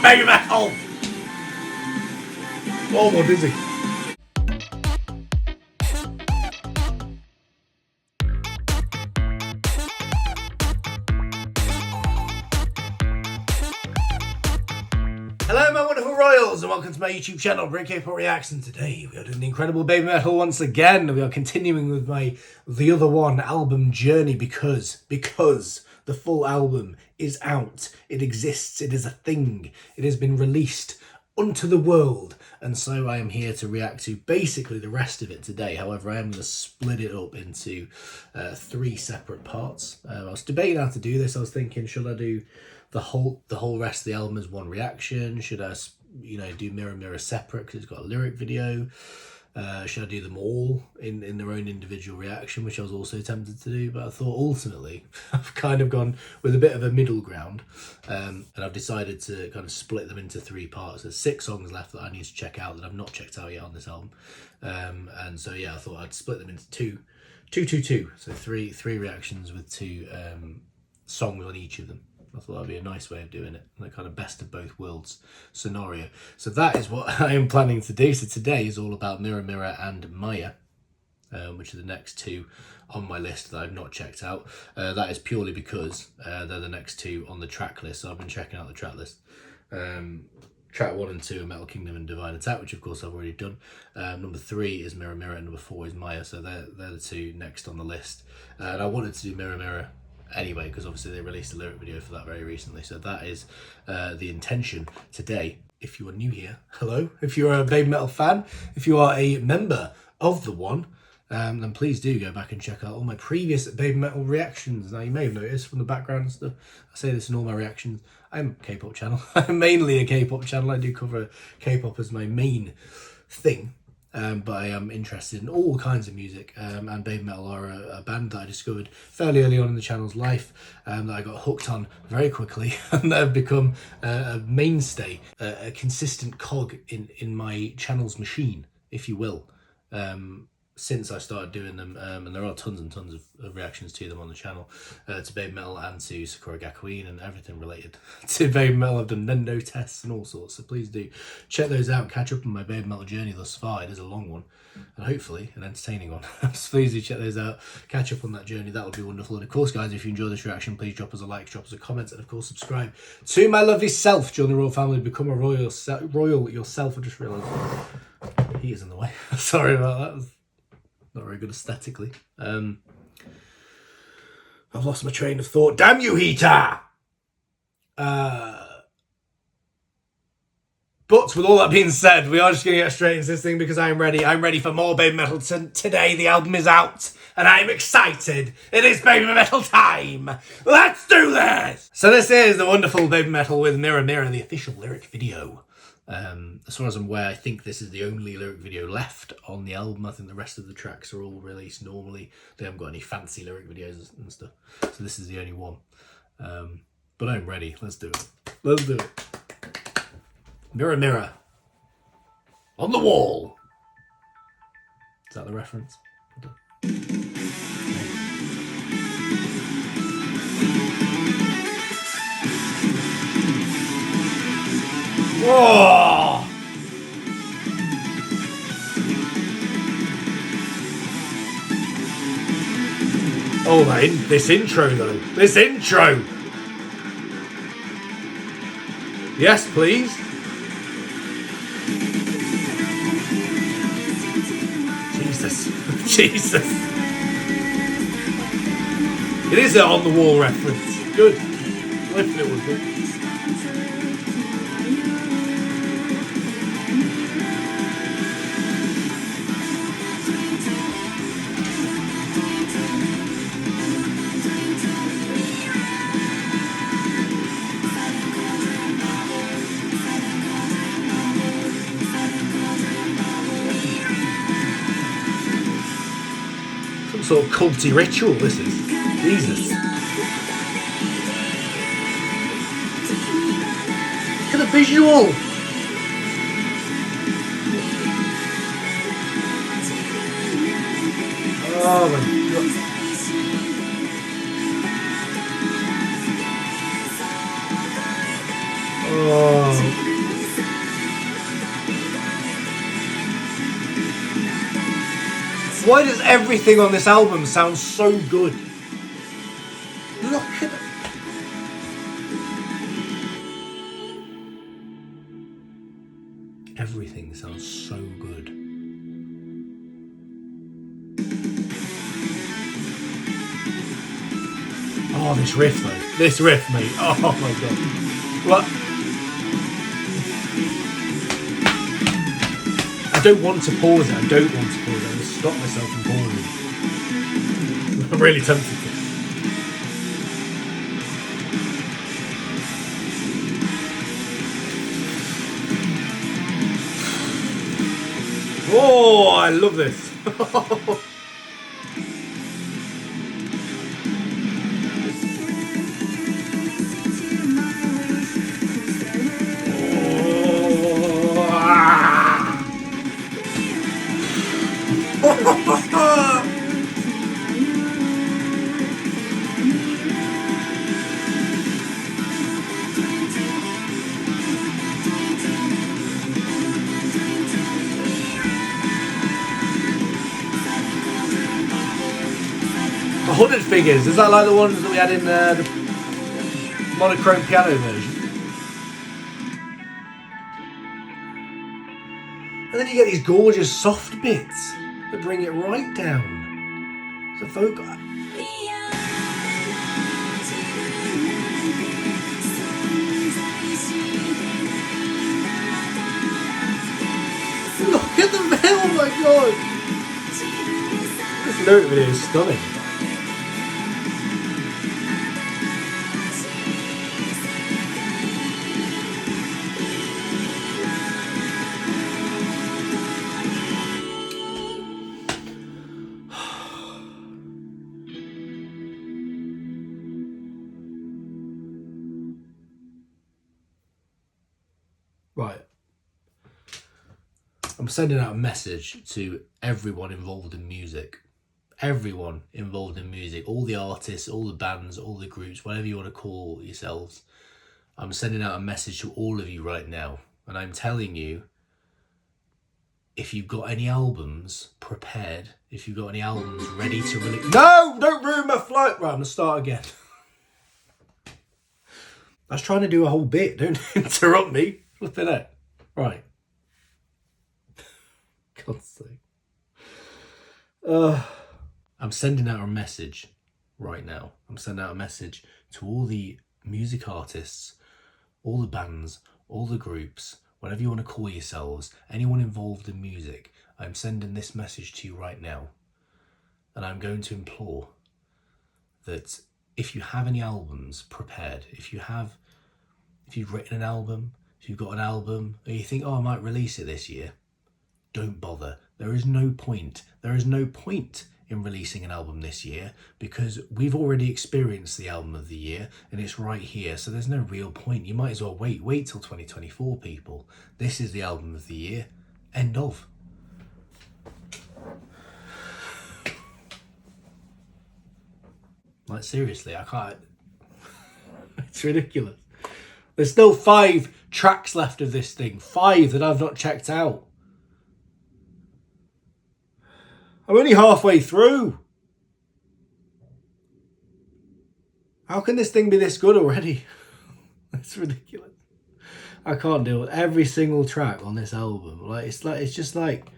baby metal! Oh, more dizzy. Hello my wonderful royals and welcome to my YouTube channel, Bring K-Pop Reaction. Today we are doing the incredible Baby Metal once again. We are continuing with my The Other One album journey because the full album is out. It exists. It is a thing. It has been released unto the world. And so I am here to react to basically the rest of it today. However, I am going to split it up into 3 separate parts. I was debating how to do this. I was thinking, should I do the whole rest of the album as one reaction? Should I, do Mirror Mirror separate because it's got a lyric video? Should I do them all in their own individual reaction, which I was also tempted to do, but I thought ultimately I've kind of gone with a bit of a middle ground, and I've decided to kind of split them into 3 parts. There's 6 songs left that I need to check out that I've not checked out yet on this album, and so yeah, I thought I'd split them into two, so three reactions with 2 songs on each of them. I thought that'd be a nice way of doing it, the kind of best of both worlds scenario. So that is what I am planning to do. So today is all about Mirror Mirror and Maya, which are the next 2 on my list that I've not checked out. That is purely because they're the next 2 on the track list. So I've been checking out the track list. Track 1 and 2 are Metal Kingdom and Divine Attack, which of course I've already done. Number 3 is Mirror Mirror and number 4 is Maya. So they're the 2 next on the list. And I wanted to do Mirror Mirror anyway, because obviously they released a lyric video for that very recently. So that is the intention today. If you are new here, hello. If you're a Baby Metal fan, if you are a member of The One, then please do go back and check out all my previous Baby Metal reactions. Now you may have noticed from the background and stuff, I say this in all my reactions, I'm a K-pop channel. I'm mainly a K-pop channel. I do cover K-pop as my main thing. But I am interested in all kinds of music, and Baby Metal are a band that I discovered fairly early on in the channel's life, that I got hooked on very quickly, and that have become a mainstay, a consistent cog in my channel's machine, if you will, since I started doing them, and there are tons and tons of reactions to them on the channel, to Baby Metal and to Sakura Ga Queen and everything related to Baby Metal. I've done Nendo tests and all sorts, so please do check those out, catch up on my Baby Metal journey thus far. It is a long one, and hopefully an entertaining one. So please do check those out, catch up on that journey, that would be wonderful. And of course guys, if you enjoy this reaction, please drop us a like, drop us a comment, and of course subscribe to my lovely self. Join the royal family, become a royal yourself. I just realised he is in the way. Sorry about that. Not very good aesthetically. I've lost my train of thought. Damn you, heater! But with all that being said, we are just going to get straight into this thing because I'm ready. I'm ready for more Baby Metal. Today the album is out and I'm excited. It is Baby Metal time. Let's do this! So this is the wonderful Baby Metal with Mirror Mirror, the official lyric video. As far as I'm aware, I think this is the only lyric video left on the album. I think the rest of the tracks are all released normally. They haven't got any fancy lyric videos and stuff, so this is the only one. But I'm ready. Let's do it. Let's do it. Mirror Mirror on the wall. Is that the reference? Whoa! Oh, this intro though. This intro! Yes, please. Jesus. Jesus. It is an on the wall reference. Good. I thought it was good. Some sort of culty ritual, this is. Jesus. Look at the visual! Oh my god. Oh. Why does everything on this album sound so good? Look at it. Everything sounds so good. Oh, this riff though. This riff, mate. Oh my god. What? I don't want to pause it. I'm going to stop myself from pausing. I'm really tempted to. Oh, I love this. Hooded figures, is that like the ones that we had in the monochrome piano version? And then you get these gorgeous soft bits that bring it right down. It's a vocal. Look at the bell, oh my god! This lyric video is stunning. Right. I'm sending out a message to everyone involved in music. Everyone involved in music. All the artists, all the bands, all the groups, whatever you want to call yourselves. I'm sending out a message to all of you right now. And I'm telling you, if you've got any albums prepared, if you've got any albums ready to release... No! Don't ruin my flow! Right, I'm going to start again. I was trying to do a whole bit. Don't interrupt me. Flipping it. Right. God's sake. I'm sending out a message right now. I'm sending out a message to all the music artists, all the bands, all the groups, whatever you want to call yourselves, anyone involved in music. I'm sending this message to you right now. And I'm going to implore that if you have any albums prepared, if you've written an album, if you've got an album, or you think, oh, I might release it this year, don't bother. There is no point. There is no point in releasing an album this year because we've already experienced the album of the year and it's right here. So there's no real point. You might as well wait till 2024, people. This is the album of the year. End of. Like, seriously, I can't. It's ridiculous. There's still 5 tracks left of this thing. 5 that I've not checked out. I'm only halfway through. How can this thing be this good already? It's ridiculous. I can't deal with every single track on this album. It's just like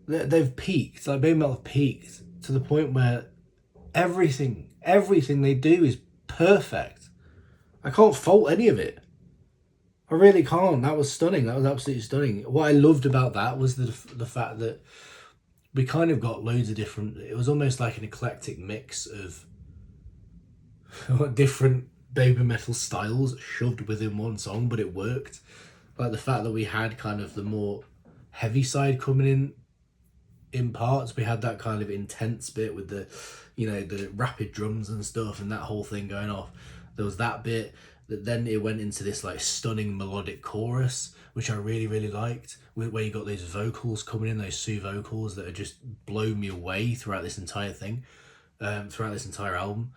they've peaked. Like BABYMETAL have peaked to the point where everything they do is perfect. I can't fault any of it. I really can't. That was stunning. That was absolutely stunning. What I loved about that was the fact that we kind of got loads of different... It was almost like an eclectic mix of different BABYMETAL styles shoved within one song, but it worked. Like the fact that we had kind of the more heavy side coming in parts. We had that kind of intense bit with the, the rapid drums and stuff and that whole thing going off. There was that bit. That then it went into this like stunning melodic chorus, which I really, really liked, where you got those vocals coming in, those Sue vocals that are just blow me away throughout this entire thing, throughout this entire album.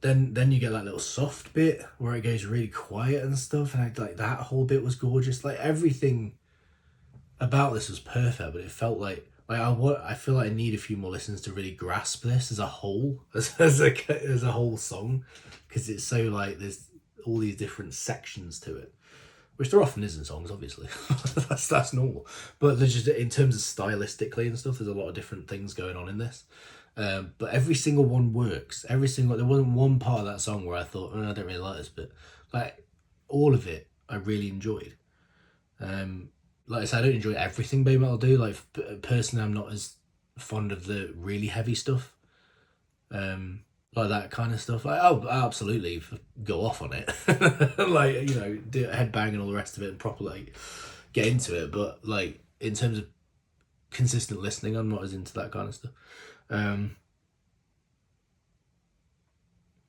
Then you get that little soft bit where it goes really quiet and stuff, and like that whole bit was gorgeous. Like everything about this was perfect, but it felt like I feel like I need a few more listens to really grasp this as a whole, as a whole song, because it's so like there's all these different sections to it, which there often is in songs, obviously. that's normal. But there's just, in terms of stylistically and stuff, there's a lot of different things going on in this. But every single one works. There wasn't one part of that song where I thought, oh, I don't really like this, but like all of it, I really enjoyed. Like I said, I don't enjoy everything BABYMETAL do. Like personally, I'm not as fond of the really heavy stuff. Like that kind of stuff. Like, oh, absolutely, go off on it. Like, you know, do a headbang and all the rest of it and properly get into it. But like in terms of consistent listening, I'm not as into that kind of stuff.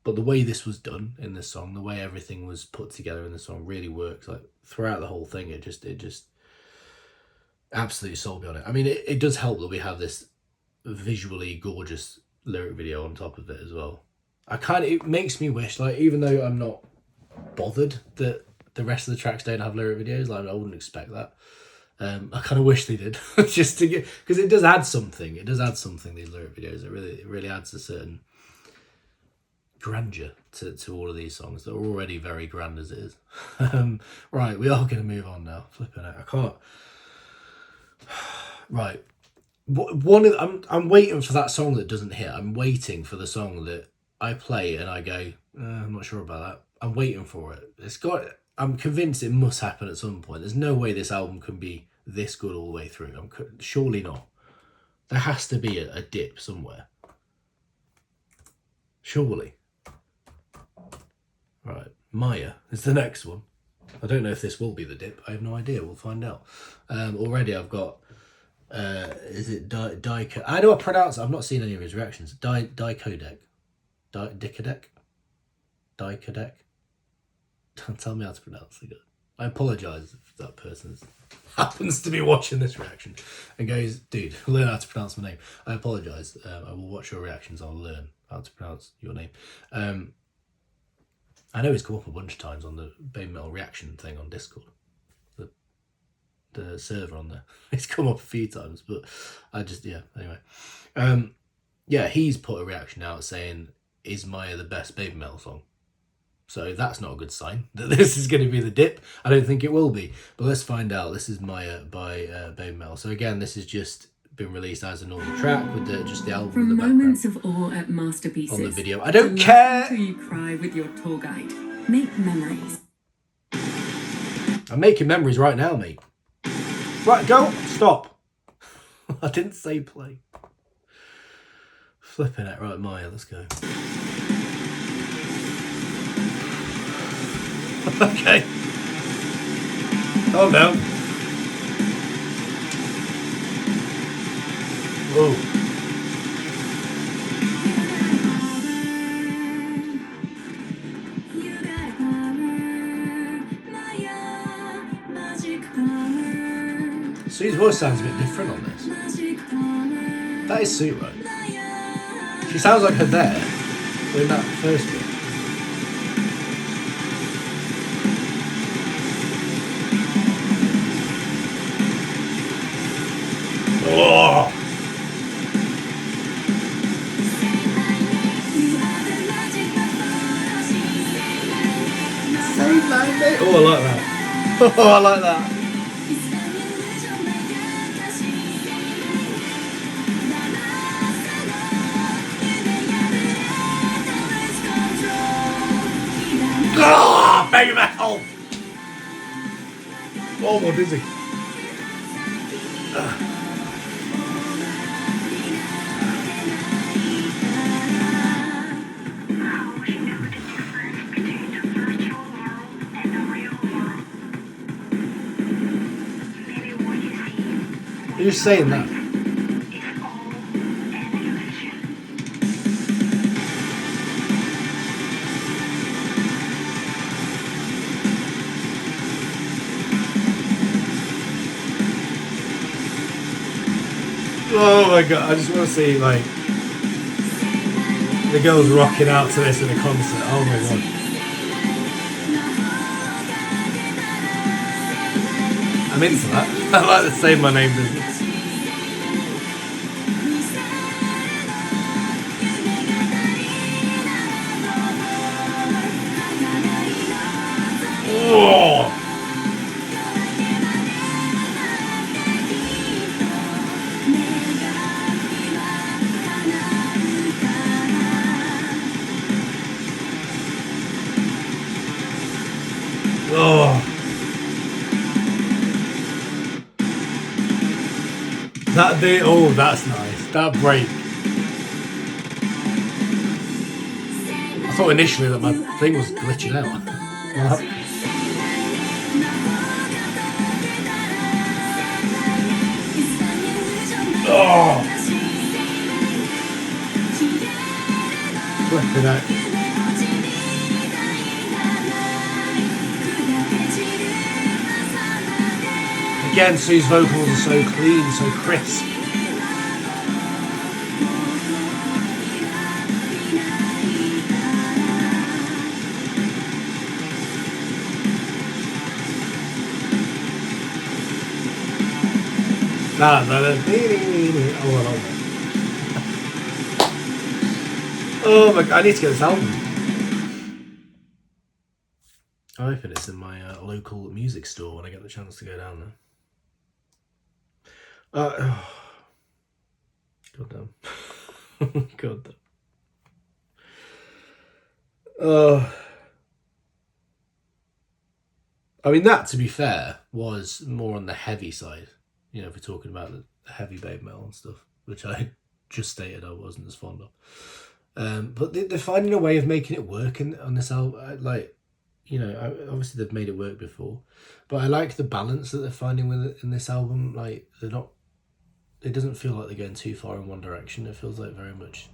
But the way this was done in this song, the way everything was put together in the song really works. Like throughout the whole thing, it just absolutely sold me on it. I mean, it does help that we have this visually gorgeous lyric video on top of it as well. It makes me wish, like, even though I'm not bothered that the rest of the tracks don't have lyric videos, like I wouldn't expect that. I kind of wish they did, just to get, because it does add something. It does add something, these lyric videos. It really adds a certain grandeur to all of these songs. They're already very grand as it is. Right, we are going to move on now. Flipping it, I can't. Right, I'm waiting for that song that doesn't hit. I'm waiting for the song that I play and I go, I'm not sure about that. I'm waiting for it. I'm convinced it must happen at some point. There's no way this album can be this good all the way through. Surely not. There has to be a dip somewhere. Surely. Right, Maya is the next one. I don't know if this will be the dip. I have no idea. We'll find out. Already I've got, is it Dicodec? How do I pronounce it? I've not seen any of his reactions. Dicodec. Dicodec? Dicodec? Don't tell me how to pronounce it. I apologise if that person happens to be watching this reaction and goes, dude, learn how to pronounce my name. I apologise. I will watch your reactions. I'll learn how to pronounce your name. I know he's come up a bunch of times on the BABYMETAL reaction thing on Discord. The server on there. It's come up a few times, but anyway. Yeah, he's put a reaction out saying, is Maya the best BABYMETAL song? So that's not a good sign that this is going to be the dip. I don't think it will be, but let's find out. This is Maya by BABYMETAL. So again, this has just been released as a normal track with just the album From in the moments of awe at masterpieces on the video. I don't care. Until you cry with your tour guide. Make memories. I'm making memories right now, mate. Right, go. Stop. I didn't say play. Flipping it. Right, Maya, let's go. Okay. Oh no. Whoa. Sue's voice sounds a bit different on this. That is Sue, right? She sounds like her there, but in that first bit. Oh! Save my name. Oh, I like that. Oh, I like that. Oh, BABYMETAL! Oh, more dizzy. You're just saying that. Oh my god, I just want to see like the girls rocking out to this in a concert. Oh my god. I'm into that. I like the Say My Name business. Whoa. Oh. That's nice. That break. I thought initially that my thing was glitching out. Oh. Flipping out. Again, Sue's vocals are so clean, so crisp. Oh my god, I need to get this album. I hope it's in my local music store when I get the chance to go down there. God damn. God damn. I mean, that, to be fair, was more on the heavy side. You know, if we're talking about the heavy BABYMETAL and stuff, which I just stated I wasn't as fond of. But they're finding a way of making it work on this album. Like, you know, obviously they've made it work before, but I like the balance that they're finding with it in this album. Like, they're not. It doesn't feel like they're going too far in one direction. It feels like very much.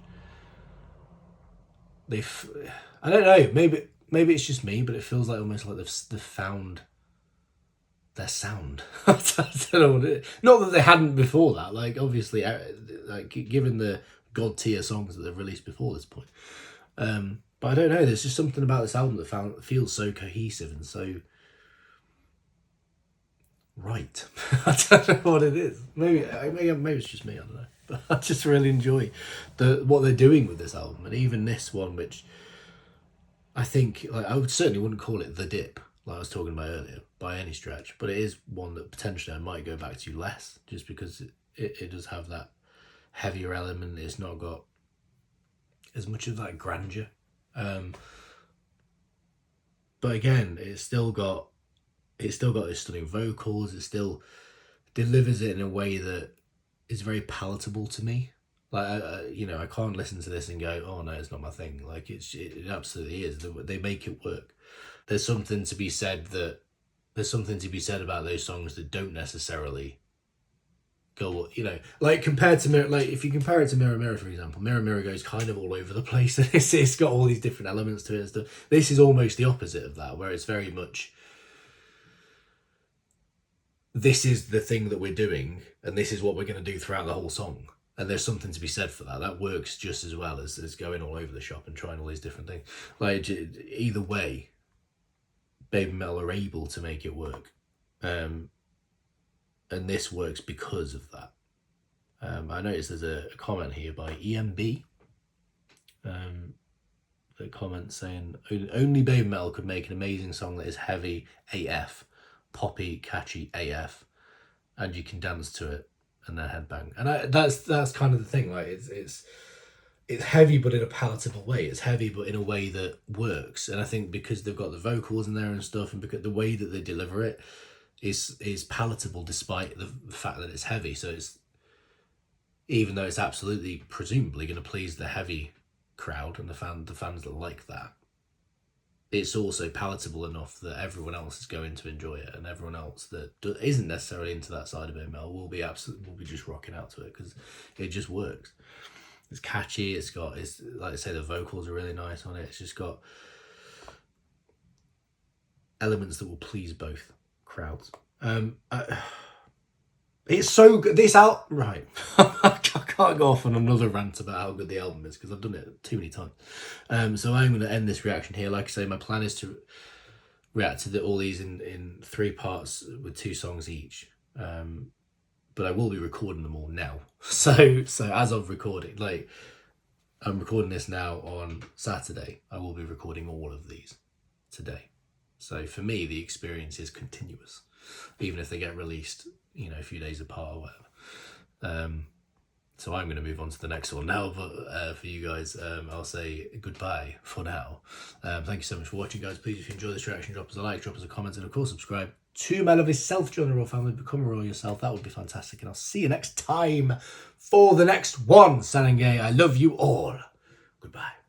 I don't know. Maybe it's just me, but it feels like almost like they've found their sound. I don't know what it is. Not that they hadn't before that. Like, obviously, like given the god tier songs that they've released before this point. But I don't know. There's just something about this album that feels so cohesive and so right. I don't know what it is. Maybe it's just me. I don't know. But I just really enjoy what they're doing with this album, and even this one, which I think, like, I certainly wouldn't call it the dip, like I was talking about earlier, by any stretch. But it is one that potentially I might go back to less, just because it does have that heavier element. It's not got as much of that grandeur. But again, it's still got its stunning vocals. It still delivers it in a way that is very palatable to me. Like, you know, I can't listen to this and go, oh no, it's not my thing. Like, it absolutely is. They make it work. There's something to be said about those songs that don't necessarily go, you know, like compared to like if you compare it to Mirror Mirror, for example, Mirror Mirror goes kind of all over the place. It's got all these different elements to it and stuff. This is almost the opposite of that, where it's very much, this is the thing that we're doing and this is what we're going to do throughout the whole song. And there's something to be said for that. That works just as well as going all over the shop and trying all these different things. Like, either way, BABYMETAL are able to make it work. And this works because of that. I noticed there's a comment here by EMB. The comment saying, only BABYMETAL could make an amazing song that is heavy AF, poppy, catchy AF, and you can dance to it and then headbang. And that's kind of the thing. Like, it's heavy, but in a palatable way. It's heavy, but in a way that works. And I think because they've got the vocals in there and stuff, and because the way that they deliver it is palatable despite the fact that it's heavy. So it's, even though it's absolutely presumably going to please the heavy crowd and the fans that like that, it's also palatable enough that everyone else is going to enjoy it, and everyone else that isn't necessarily into that side of BABYMETAL will be just rocking out to it because it just works. It's catchy. It's like I say, the vocals are really nice on it. It's just got elements that will please both crowds. It's so good. Right. I can't go off on another rant about how good the album is because I've done it too many times. So I'm going to end this reaction here. Like I say, my plan is to react to all these in 3 parts with 2 songs each. But I will be recording them all now. So as of recording, like I'm recording this now on Saturday, I will be recording all of these today. So for me, the experience is continuous, even if they get released, a few days apart or whatever. So I'm going to move on to the next one now, but for you guys, I'll say goodbye for now. Thank you so much for watching, guys. Please, if you enjoy this reaction, drop us a like, drop us a comment, and of course, subscribe to my lovely self. Join the royal family, become a royal yourself. That would be fantastic. And I'll see you next time for the next one. Sanangay, I love you all. Goodbye.